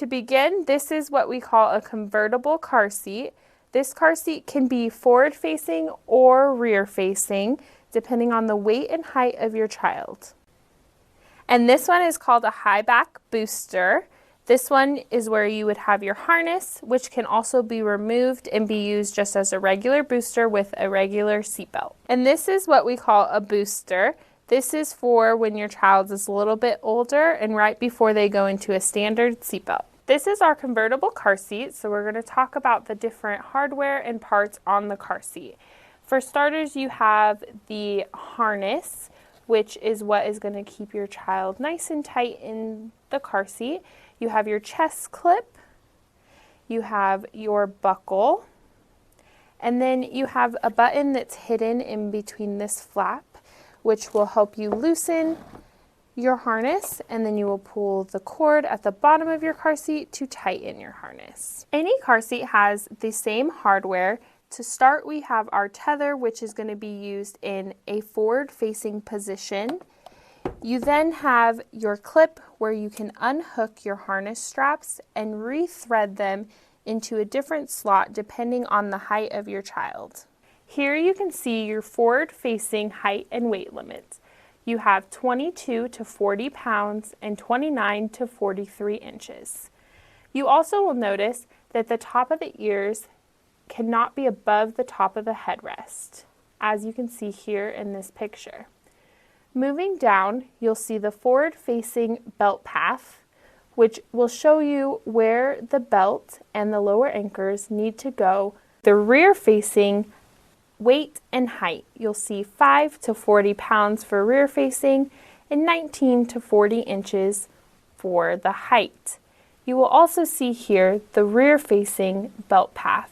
to begin, this is what we call a convertible car seat. This car seat can be forward facing or rear facing, depending on the weight and height of your child. And this one is called a high back booster. This one is where you would have your harness, which can also be removed and be used just as a regular booster with a regular seatbelt. And this is what we call a booster. This is for when your child is a little bit older and right before they go into a standard seatbelt. This is our convertible car seat, so we're going to talk about the different hardware and parts on the car seat. For starters, you have the harness, which is what is going to keep your child nice and tight in the car seat. You have your chest clip, you have your buckle, and then you have a button that's hidden in between this flap, which will help you loosen your harness, and then you will pull the cord at the bottom of your car seat to tighten your harness. Any car seat has the same hardware. To start, we have our tether, which is going to be used in a forward-facing position. You then have your clip where you can unhook your harness straps and rethread them into a different slot depending on the height of your child. Here you can see your forward-facing height and weight limits. You have 22 to 40 pounds and 29 to 43 inches. You also will notice that the top of the ears cannot be above the top of the headrest, as you can see here in this picture. Moving down, you'll see the forward-facing belt path, which will show you where the belt and the lower anchors need to go. The rear-facing weight and height, you'll see 5 to 40 pounds for rear-facing and 19 to 40 inches for the height. You will also see here the rear-facing belt path.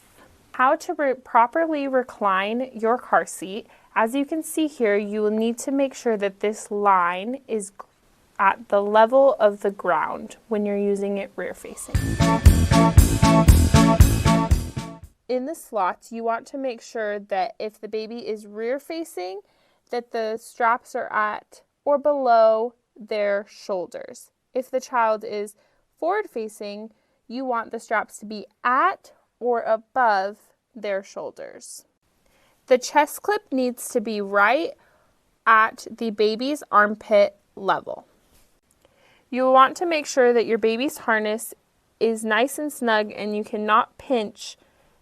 How to properly recline your car seat. As you can see here, you will need to make sure that this line is at the level of the ground when you're using it rear facing. In the slots, you want to make sure that if the baby is rear facing, that the straps are at or below their shoulders. If the child is forward facing, you want the straps to be at or above their shoulders. The chest clip needs to be right at the baby's armpit level. You will want to make sure that your baby's harness is nice and snug and you cannot pinch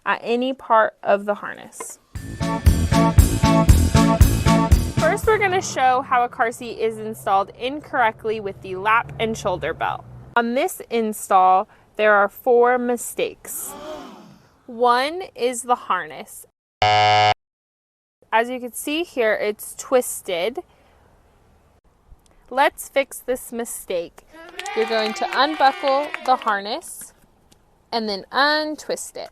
at any part of the harness. First, we're going to show how a car seat is installed incorrectly with the lap and shoulder belt. On this install, there are 4 mistakes. One is the harness. As you can see here, it's twisted. Let's fix this mistake. You're going to unbuckle the harness and then untwist it.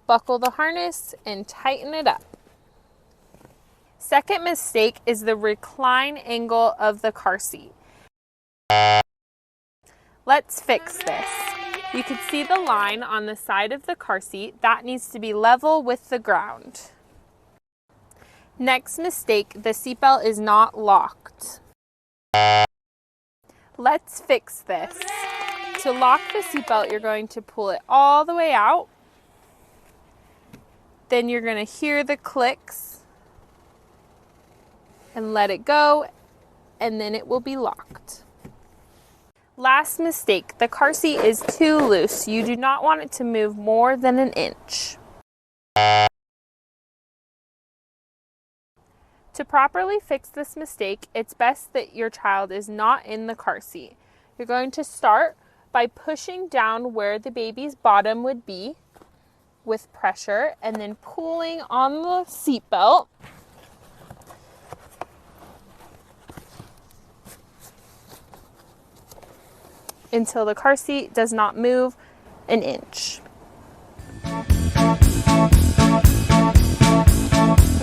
Buckle the harness and tighten it up. Second mistake is the recline angle of the car seat. Let's fix this. You can see the line on the side of the car seat. That needs to be level with the ground. Next mistake, the seatbelt is not locked. Let's fix this. To lock the seatbelt, you're going to pull it all the way out. Then you're going to hear the clicks and let it go, and then it will be locked. Last mistake, the car seat is too loose. You do not want it to move more than an inch. To properly fix this mistake, it's best that your child is not in the car seat. You're going to start by pushing down where the baby's bottom would be with pressure and then pulling on the seat belt. Until the car seat does not move an inch.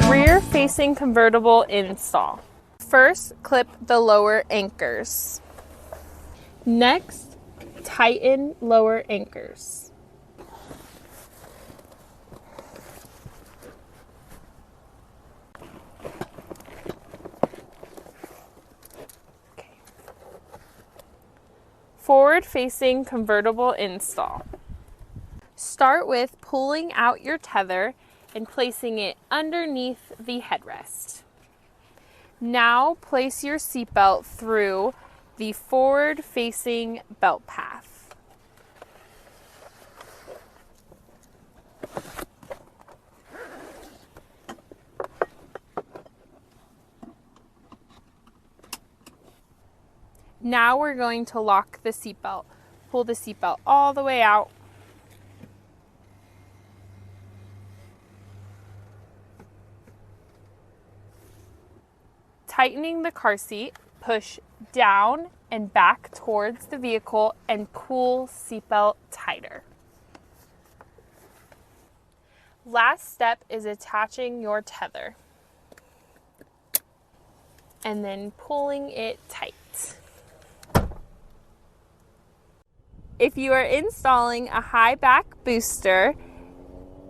Rear-facing convertible install. First, clip the lower anchors. Next, tighten lower anchors. Forward-facing convertible install. Start with pulling out your tether and placing it underneath the headrest. Now place your seatbelt through the forward-facing belt path. Now we're going to lock the seatbelt. Pull the seatbelt all the way out. Tightening the car seat, push down and back towards the vehicle and pull seatbelt tighter. Last step is attaching your tether and then pulling it tight. If you are installing a high back booster,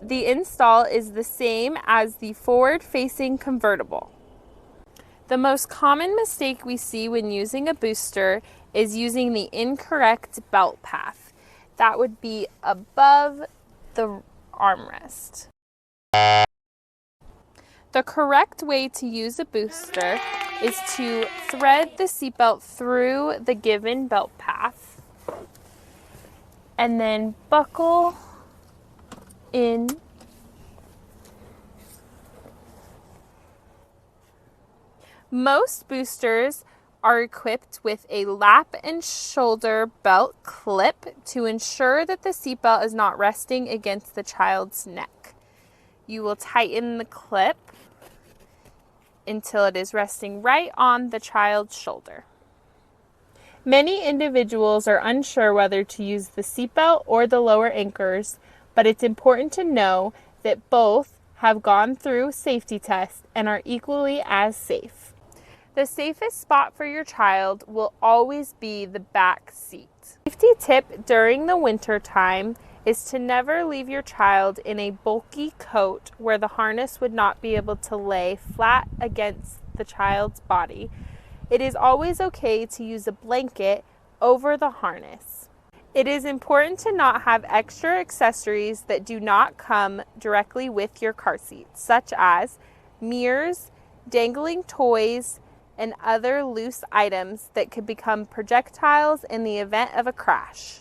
the install is the same as the forward-facing convertible. The most common mistake we see when using a booster is using the incorrect belt path. That would be above the armrest. The correct way to use a booster is to thread the seatbelt through the given belt path and then buckle in. Most boosters are equipped with a lap and shoulder belt clip to ensure that the seatbelt is not resting against the child's neck. You will tighten the clip until it is resting right on the child's shoulder. Many individuals are unsure whether to use the seatbelt or the lower anchors, but it's important to know that both have gone through safety tests and are equally as safe. The safest spot for your child will always be the back seat. Safety tip during the winter time is to never leave your child in a bulky coat where the harness would not be able to lay flat against the child's body. It is always okay to use a blanket over the harness. It is important to not have extra accessories that do not come directly with your car seat, such as mirrors, dangling toys, and other loose items that could become projectiles in the event of a crash.